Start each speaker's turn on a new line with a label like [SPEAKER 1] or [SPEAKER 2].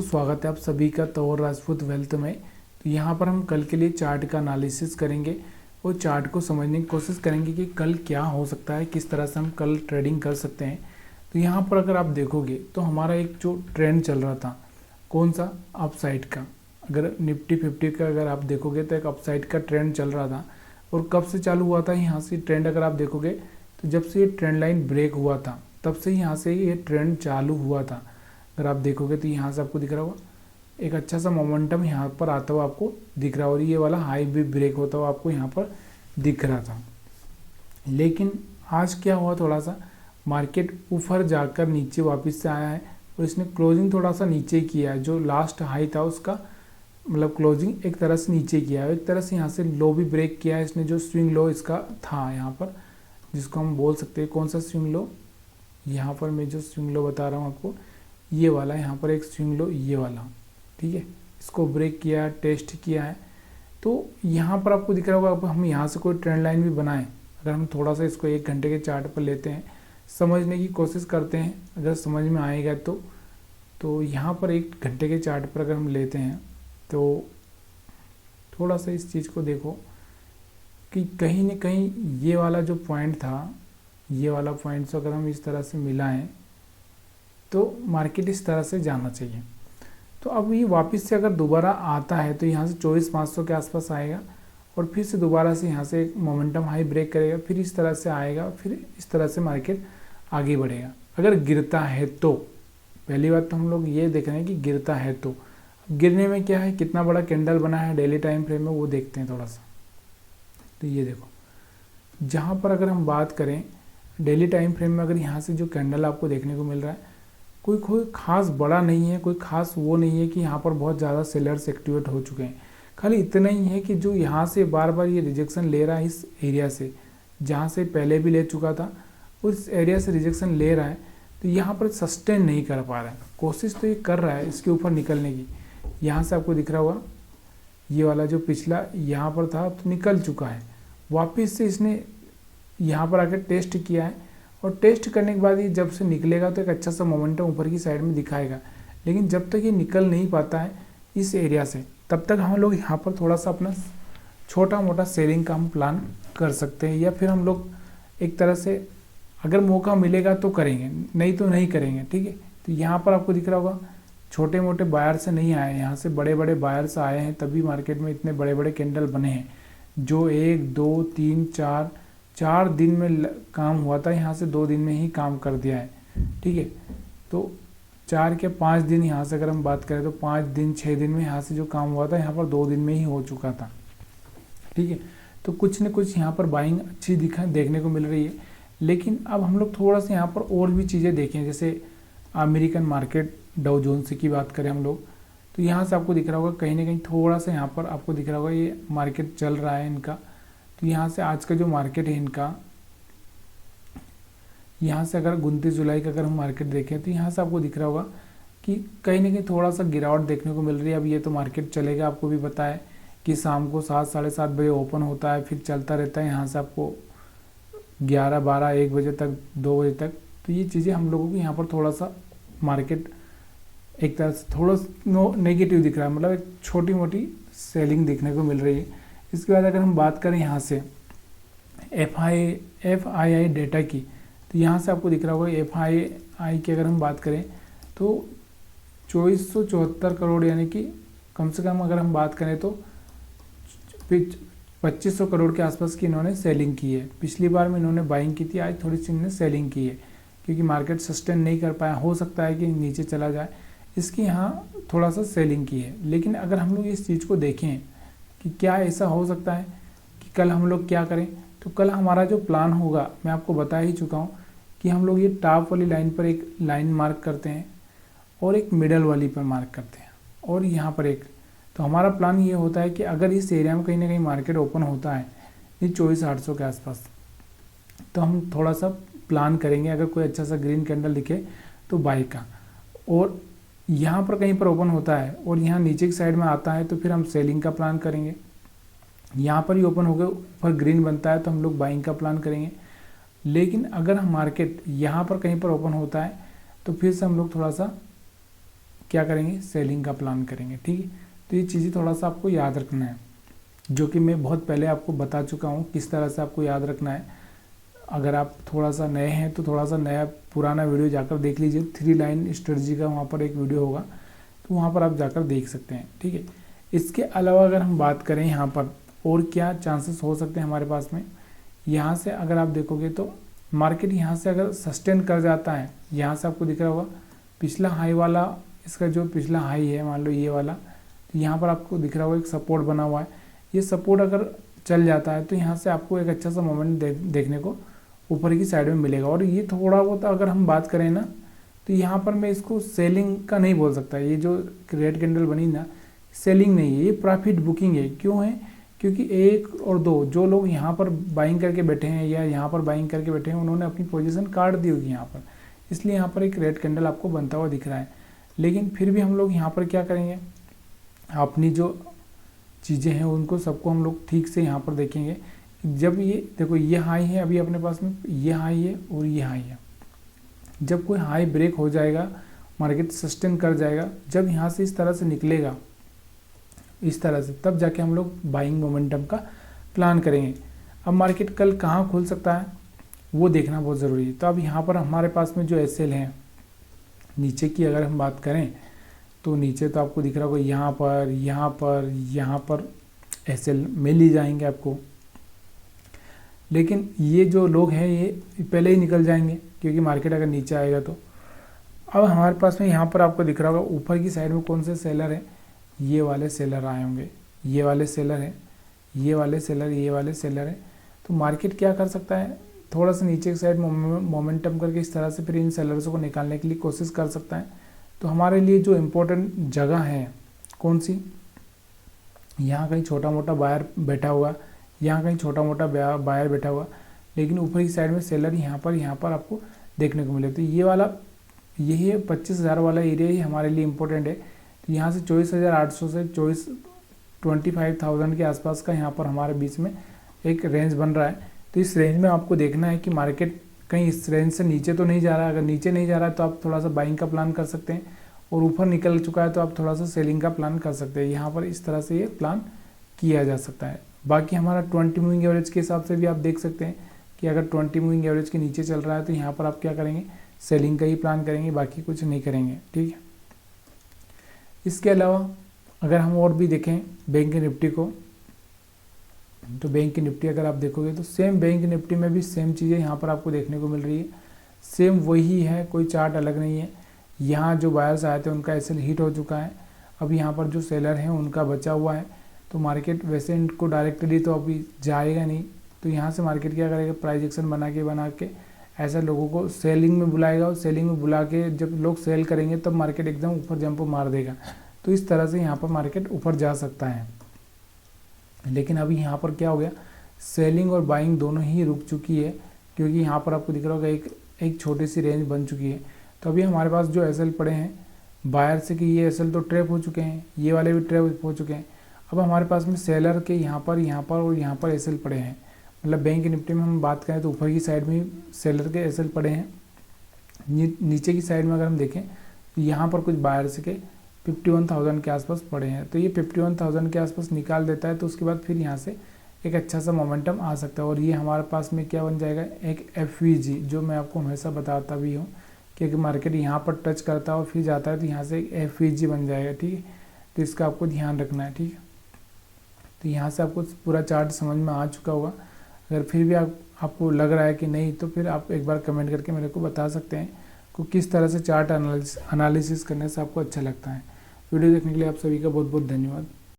[SPEAKER 1] स्वागत है आप सभी का तौर राजपूत वेल्थ में। तो यहाँ पर हम कल के लिए चार्ट का एनालिसिस करेंगे और चार्ट को समझने की कोशिश करेंगे कि कल क्या हो सकता है, किस तरह से हम कल ट्रेडिंग कर सकते हैं। तो यहाँ पर अगर आप देखोगे तो हमारा एक जो ट्रेंड चल रहा था, कौन सा, अपसाइड का। अगर निफ्टी 50 का अगर आप देखोगे तो एक अपसाइड का ट्रेंड चल रहा था। और कब से चालू हुआ था यहाँ से ट्रेंड, अगर आप देखोगे तो जब से ये ट्रेंड लाइन ब्रेक हुआ था तब से यहाँ से ये ट्रेंड चालू हुआ था। अगर आप देखोगे तो यहाँ से आपको दिख रहा होगा एक अच्छा सा मोमेंटम यहाँ पर आता हुआ आपको दिख रहा है और ये वाला हाई भी ब्रेक होता हुआ आपको यहाँ पर दिख रहा था। लेकिन आज क्या हुआ, थोड़ा सा मार्केट ऊपर जाकर नीचे वापस से आया है और इसने क्लोजिंग थोड़ा सा नीचे किया है। जो लास्ट हाई था उसका मतलब क्लोजिंग एक तरह से नीचे किया है, एक तरह से यहाँ से लो भी ब्रेक किया है इसने। जो स्विंग लो इसका था यहाँ पर, जिसको हम बोल सकते हैं कौन सा स्विंग लो, यहाँ पर मैं जो स्विंग लो बता रहा हूँ आपको, ये वाला यहाँ पर एक स्विंग लो, ये वाला, ठीक है। इसको ब्रेक किया, टेस्ट किया है। तो यहाँ पर आपको दिख रहा होगा, अब हम यहाँ से कोई ट्रेंड लाइन भी बनाएं, अगर हम थोड़ा सा इसको 1 घंटे के चार्ट पर लेते हैं, समझने की कोशिश करते हैं, अगर समझ में आएगा तो यहाँ पर 1 घंटे के चार्ट पर अगर हम लेते हैं तो थोड़ा सा इस चीज़ को देखो कि कहीं ना कहीं ये वाला जो पॉइंट था, ये वाला पॉइंट से अगर हम इस तरह से मिलाएं तो मार्केट इस तरह से जाना चाहिए। तो अब ये वापस से अगर दोबारा आता है तो यहाँ से 24,500 के आसपास आएगा और फिर से दोबारा से यहाँ से एक मोमेंटम हाई ब्रेक करेगा, फिर इस तरह से आएगा, फिर इस तरह से मार्केट आगे बढ़ेगा। अगर गिरता है तो पहली बात तो हम लोग ये देख रहे हैं कि गिरता है तो गिरने में क्या है, कितना बड़ा कैंडल बना है डेली टाइम फ्रेम में, वो देखते हैं थोड़ा सा। तो ये देखो, जहाँ पर अगर हम बात करें डेली टाइम फ्रेम में, अगर यहाँ से जो कैंडल आपको देखने को मिल रहा है, कोई खास बड़ा नहीं है, कोई खास वो नहीं है कि यहाँ पर बहुत ज़्यादा सेलर्स एक्टिवेट हो चुके हैं। खाली इतना ही है कि जो यहाँ से बार बार ये रिजेक्शन ले रहा है इस एरिया से, जहाँ से पहले भी ले चुका था, उस एरिया से रिजेक्शन ले रहा है, तो यहाँ पर सस्टेन नहीं कर पा रहा है। कोशिश तो ये कर रहा है इसके ऊपर निकलने की। यहाँ से आपको दिख रहा होगा ये वाला जो पिछला यहाँ पर था तो निकल चुका है, वापस से इसने यहाँ पर आकर टेस्ट किया है और टेस्ट करने के बाद ये जब से निकलेगा तो एक अच्छा सा मोमेंटम ऊपर की साइड में दिखाएगा। लेकिन जब तक ये निकल नहीं पाता है इस एरिया से, तब तक हम लोग यहाँ पर थोड़ा सा अपना छोटा मोटा सेलिंग का हम प्लान कर सकते हैं, या फिर हम लोग एक तरह से अगर मौका मिलेगा तो करेंगे, नहीं तो नहीं करेंगे, ठीक है। तो यहाँ पर आपको दिख रहा होगा छोटे मोटे बायर से नहीं आए, यहाँ से बड़े बड़े बायर से आए हैं, तभी मार्केट में इतने बड़े बड़े कैंडल बने हैं। जो 1 2 3 4 दिन में काम हुआ था, यहाँ से 2 दिन में ही काम कर दिया है, ठीक है। तो 4 के 5 दिन यहाँ से अगर हम बात करें तो 5 दिन 6 दिन में यहाँ से जो काम हुआ था यहाँ पर 2 दिन में ही हो चुका था, ठीक है। तो कुछ न कुछ यहाँ पर बाइंग अच्छी देखने को मिल रही है। लेकिन अब हम लोग थोड़ा सा यहाँ पर और भी चीज़ें देखें, जैसे अमेरिकन मार्केट डाउ जोन्स की बात करें हम लोग, तो यहाँ से आपको दिख रहा होगा कहीं ना कहीं थोड़ा सा यहाँ पर आपको दिख रहा होगा ये मार्केट चल रहा है इनका। तो यहाँ से आज का जो मार्केट है इनका, यहाँ से अगर 29 जुलाई का अगर हम मार्केट देखें तो यहाँ से आपको दिख रहा होगा कि कहीं ना कहीं थोड़ा सा गिरावट देखने को मिल रही है। अब ये तो मार्केट चलेगा, आपको भी पता है कि शाम को 7 साढ़े 7 बजे ओपन होता है, फिर चलता रहता है यहाँ से आपको 11 12 1 बजे तक, 2 बजे तक। तो ये चीज़ें हम लोगों को यहाँ पर थोड़ा सा मार्केट एक तरह से थोड़ा नेगेटिव दिख रहा है, मतलब एक छोटी मोटी सेलिंग देखने को मिल रही है। इसके बाद अगर हम बात करें यहाँ से FII डेटा की, तो यहाँ से आपको दिख रहा होगा FII की अगर हम बात करें तो 2474 करोड़, यानी कि कम से कम अगर हम बात करें तो 2500 करोड़ के आसपास की इन्होंने सेलिंग की है। पिछली बार में इन्होंने बाइंग की थी, आज थोड़ी सी इन्होंने सेलिंग की है क्योंकि मार्केट सस्टेन नहीं कर पाया, हो सकता है कि नीचे चला जाए, इसकी यहाँ थोड़ा सा सेलिंग की है। लेकिन अगर हम लोग इस चीज़ को देखें कि क्या ऐसा हो सकता है कि कल हम लोग क्या करें, तो कल हमारा जो प्लान होगा मैं आपको बता ही चुका हूँ कि हम लोग ये टॉप वाली लाइन पर एक लाइन मार्क करते हैं और एक मिडल वाली पर मार्क करते हैं और यहाँ पर एक। तो हमारा प्लान ये होता है कि अगर इस एरिया में कहीं ना कहीं मार्केट ओपन होता है ये 24,800 के आसपास, तो हम थोड़ा सा प्लान करेंगे, अगर कोई अच्छा सा ग्रीन कैंडल दिखे तो बाई का। और यहाँ पर कहीं पर ओपन होता है और यहाँ नीचे की साइड में आता है तो फिर हम सेलिंग का प्लान करेंगे। यहाँ पर ही ओपन हो गए ऊपर ग्रीन बनता है तो हम लोग बाइंग का प्लान करेंगे। लेकिन अगर हम मार्केट यहाँ पर कहीं पर ओपन होता है तो फिर से हम लोग थोड़ा सा क्या करेंगे, सेलिंग का प्लान करेंगे। ठीक है, तो ये चीज़ें थोड़ा सा आपको याद रखना है, जो कि मैं बहुत पहले आपको बता चुका हूँ किस तरह से आपको याद रखना है। अगर आप थोड़ा सा नए हैं तो थोड़ा सा नया पुराना वीडियो जाकर देख लीजिए, 3 लाइन स्ट्रेटजी का वहाँ पर एक वीडियो होगा, तो वहाँ पर आप जाकर देख सकते हैं। ठीक है, इसके अलावा अगर हम बात करें यहाँ पर और क्या चांसेस हो सकते हैं हमारे पास में, यहाँ से अगर आप देखोगे तो मार्केट यहाँ से अगर सस्टेन कर जाता है, यहाँ से आपको दिख रहा होगा पिछला हाई वाला, इसका जो पिछला हाई है मान लो ये वाला, तो यहाँ पर आपको दिख रहा होगा एक सपोर्ट बना हुआ है। ये सपोर्ट अगर चल जाता है तो यहाँ से आपको एक अच्छा सा मोमेंट देखने को ऊपर की साइड में मिलेगा। और ये थोड़ा बहुत अगर हम बात करें ना, तो यहाँ पर मैं इसको सेलिंग का नहीं बोल सकता, ये जो रेड कैंडल बनी ना, सेलिंग नहीं है, ये प्रॉफिट बुकिंग है। क्यों है, क्योंकि 1 और 2 जो लोग यहाँ पर बाइंग करके बैठे हैं या यहाँ पर बाइंग करके बैठे हैं, उन्होंने अपनी पोजीशन काट दी होगी यहाँ पर, इसलिए यहाँ पर एक रेड कैंडल आपको बनता हुआ दिख रहा है। लेकिन फिर भी हम लोग यहाँ पर क्या करेंगे, अपनी जो चीज़ें हैं उनको सबको हम लोग ठीक से यहाँ पर देखेंगे। जब ये देखो ये हाई है, अभी अपने पास में ये हाई है और ये हाई है, जब कोई हाई ब्रेक हो जाएगा, मार्केट सस्टेन कर जाएगा, जब यहाँ से इस तरह से निकलेगा, इस तरह से, तब जाके हम लोग बाइंग मोमेंटम का प्लान करेंगे। अब मार्केट कल कहाँ खुल सकता है वो देखना बहुत ज़रूरी है। तो अब यहाँ पर हमारे पास में जो एसएल हैं नीचे की अगर हम बात करें तो नीचे तो आपको दिख रहा होगा यहाँ पर, यहाँ पर, यहाँ पर एसएल मिल ही जाएंगे आपको। लेकिन ये जो लोग हैं ये पहले ही निकल जाएंगे, क्योंकि मार्केट अगर नीचे आएगा तो। अब हमारे पास में यहाँ पर आपको दिख रहा होगा ऊपर की साइड में कौन से सेलर हैं, ये वाले सेलर आए होंगे, ये वाले सेलर हैं, ये वाले सेलर, ये वाले सेलर हैं। तो मार्केट क्या कर सकता है, थोड़ा सा नीचे की साइड मोमेंटम करके इस तरह से फिर इन सेलर्स को निकालने के लिए कोशिश कर सकता है। तो हमारे लिए जो इम्पोर्टेंट जगह है कौन सी, यहाँ कहीं छोटा मोटा बायर बैठा हुआ, यहाँ कहीं छोटा मोटा बायर बैठा हुआ, लेकिन ऊपर की साइड में सेलर यहाँ पर आपको देखने को मिले। तो ये वाला, यही 25,000 वाला एरिया ही हमारे लिए इम्पोर्टेंट है। तो यहाँ से 24,800 से 25,000 के आसपास का यहाँ पर हमारे बीच में एक रेंज बन रहा है। तो इस रेंज में आपको देखना है कि मार्केट कहीं इस रेंज से नीचे तो नहीं जा रहा है। अगर नीचे नहीं जा रहा है तो आप थोड़ा सा बाइंग का प्लान कर सकते हैं, और ऊपर निकल चुका है तो आप थोड़ा सा सेलिंग का प्लान कर सकते हैं। यहाँ पर इस तरह से ये प्लान किया जा सकता है। बाकी हमारा 20 मूविंग एवरेज के हिसाब से भी आप देख सकते हैं कि अगर 20 मूविंग एवरेज के नीचे चल रहा है तो यहाँ पर आप क्या करेंगे, सेलिंग का ही प्लान करेंगे, बाकी कुछ नहीं करेंगे। ठीक है, इसके अलावा अगर हम और भी देखें बैंक निफ्टी को, तो बैंक निफ्टी अगर आप देखोगे तो सेम बैंक निफ्टी में भी सेम चीज़ें यहाँ पर आपको देखने को मिल रही है, सेम वही है, कोई चार्ट अलग नहीं है। यहाँ जो बायर्स आए थे उनका एसएल हिट हो चुका है, अब यहाँ पर जो सेलर हैं उनका बचा हुआ है। तो मार्केट वैसे इनको डायरेक्टली तो अभी जाएगा नहीं, तो यहाँ से मार्केट क्या करेगा, प्राइस एक्शन बना के ऐसा लोगों को सेलिंग में बुलाएगा, और सेलिंग में बुला के जब लोग सेल करेंगे तब मार्केट एकदम ऊपर जंप मार देगा। तो इस तरह से यहाँ पर मार्केट ऊपर जा सकता है। लेकिन अभी यहाँ पर क्या हो गया, सेलिंग और बाइंग दोनों ही रुक चुकी है, क्योंकि यहाँ पर आपको दिख रहा होगा एक छोटी सी रेंज बन चुकी है। तो अभी हमारे पास जो एसएल पड़े हैं बायर से कि ये एसएल तो ट्रैप हो चुके हैं, ये वाले भी ट्रैप हो चुके हैं। अब हमारे पास में सेलर के यहाँ पर और यहाँ पर एसएल पड़े हैं। मतलब बैंक निफ्टी में हम बात करें तो ऊपर की साइड में सेलर के एसएल पड़े हैं, नीचे की साइड में अगर हम देखें तो यहाँ पर कुछ बायर्स के 51,000 के आसपास पड़े हैं। तो ये 51,000 के आसपास निकाल देता है, तो उसके बाद फिर यहाँ से एक अच्छा सा मोमेंटम आ सकता है। और ये हमारे पास में क्या बन जाएगा, एक एफवीजी, जो मैं आपको हमेशा बताता भी हूँ, क्योंकि मार्केट यहाँ पर टच करता है और फिर जाता है तो यहाँ से एक एफवीजी बन जाएगा। ठीक है, तो इसका आपको ध्यान रखना है। ठीक है, तो यहाँ से आपको पूरा चार्ट समझ में आ चुका होगा। अगर फिर भी आपको लग रहा है कि नहीं, तो फिर आप एक बार कमेंट करके मेरे को बता सकते हैं को किस तरह से चार्ट एनालिसिस करने से आपको अच्छा लगता है। वीडियो देखने के लिए आप सभी का बहुत बहुत धन्यवाद।